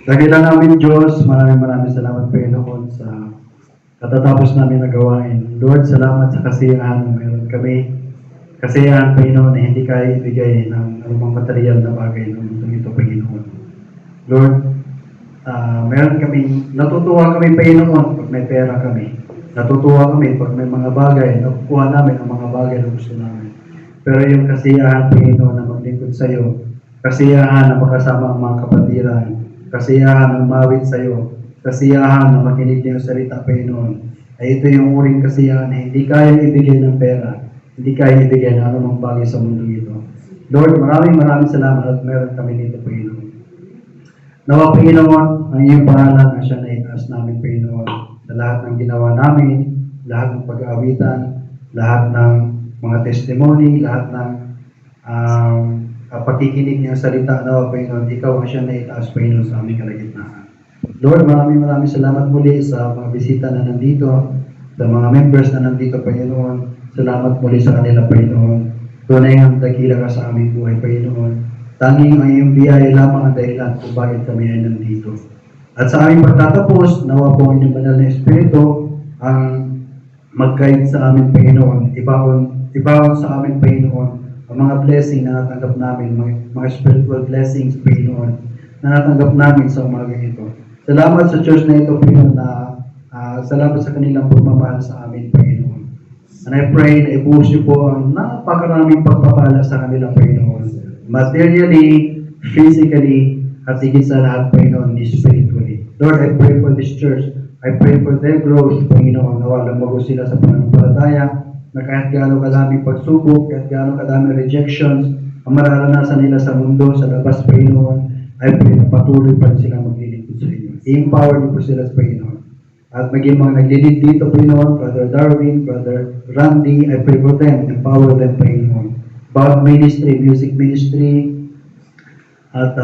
Dakilan namin Diyos, maraming salamat Panginoon sa katatapos namin na gawain. Lord, salamat sa kasiyahan na meron kami. Kasiyahan Panginoon na hindi kaya ibigay ng anumang material na bagay ng mundo ito Panginoon. Lord, meron kami, natutuwa kami Panginoon pag may pera kami. Natutuwa kami pag may mga bagay, nakukuha namin ang mga bagay na gusto namin. Pero yung kasiyahan Panginoon na maglingkod sa iyo, kasiyahan na makasama ang mga kapatiran, kasiyahan ng mawit sa iyo, kasiyahan na makinig ng salita Panginoon, ay ito yung uring kasiyahan na hindi kaya ibigay ng pera, hindi kaya ibigay ng anumang bagay sa mundo ito. Lord, maraming salamat at meron kami dito Panginoon. Nawa Panginoon, ang iyong pangalan na siya na itaas namin Panginoon sa lahat ng ginawa namin, lahat ng pag-aawitan, lahat ng mga testimony, lahat ng pakikinig niya salita na Panginoon, ikaw ang siya na itaas Panginoon sa aming kalagitnaan. Lord, maraming salamat muli sa mga bisita na nandito, sa mga members na nandito Panginoon. Salamat muli sa kanila Panginoon. Tunay ang dakila ka sa aming buhay Panginoon. Tanging ang iyong biyaya lamang ang dahilan kung bakit kami ay nandito. At sa aming pagtatapos, nawa po ang inyong banal na Espiritu ang mag-guide sa amin Panginoon. Ibawon sa amin Panginoon ang mga blessing na natanggap namin, mga spiritual blessings Panginoon na natanggap namin sa umaga ito. Salamat sa church na ito Panginoon na salamat sa kanilang pagmamahal sa amin Panginoon. And I pray na ibuhos niyo po ang napakaraming pagpapala sa kanila Panginoon. Materially, physically, at higit sa lahat Panginoon, spiritually. Lord, I pray for this church. I pray for their growth, Panginoon, na walang mago sila sa pananampalataya, na kahit gaano kadaming pagsubok, kahit gaano kadaming rejections, ang mararanasan nila sa mundo, sa labas, Panginoon, I pray na patuloy pa rin sila maglilingkod sa inyo. I-empower niyo po sila sa Panginoon. At maging mga naglilid dito, Panginoon, Brother Darwin, Brother Randy, I pray for them, empower them, Panginoon. About ministry, music ministry, at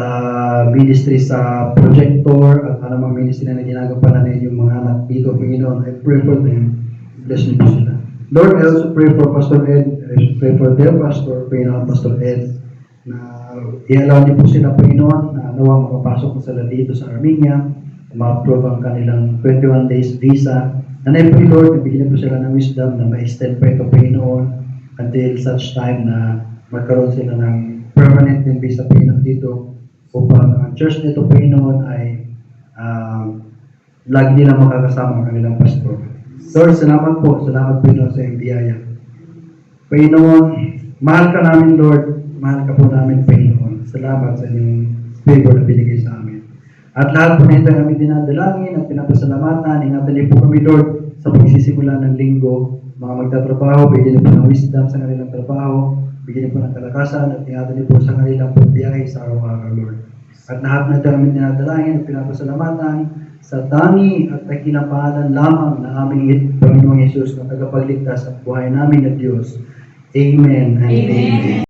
ministry sa projector, at anumang ministry na ginagampanan ninyo yung mga anak dito, Panginoon, I pray for them. Bless niyo po sila. Lord, I also pray for Pastor Ed. I pray for their pastor, Panginoon, Pastor Ed, na i-allow niyo po sila, Panginoon, na nawa makapasok po sila dito sa Armenia, ma-approve ang kanilang 21 days visa. And I pray, Lord, na bigyan po sila ng wisdom na ma-extend pa ito, Panginoon, until such time na magkaroon sila ng permanent din visa, Panginoon, dito upang ang church nito, Panginoon, ay lagi nilang makakasama ang kanilang pastor. Lord, salamat po. Salamat, Panginoon, sa iyong biyaya. Panginoon, mahal ka namin, Lord. Mahal ka po namin, Panginoon. Salamat sa inyong favor na binigay sa amin. At lahat po nito kami dinadalangin at pinapasalamatan. Ingatan niyo po kami, Lord, sa pagsisimula ng linggo. Mga magtatrabaho, bigyan niyo po ng wisdom sa kanilang trabaho, bigyan niyo po ng kalakasan, at ingatan niyo po sa kanilang pagbiyahe sa araw-araw, Lord. At lahat na ito kami dinadalangin at pinapasalamatan sa tangi at dakilang pangalan lamang na aming Panginoong Yesus na tagapagligtas at buhay namin na Diyos. Amen and amen.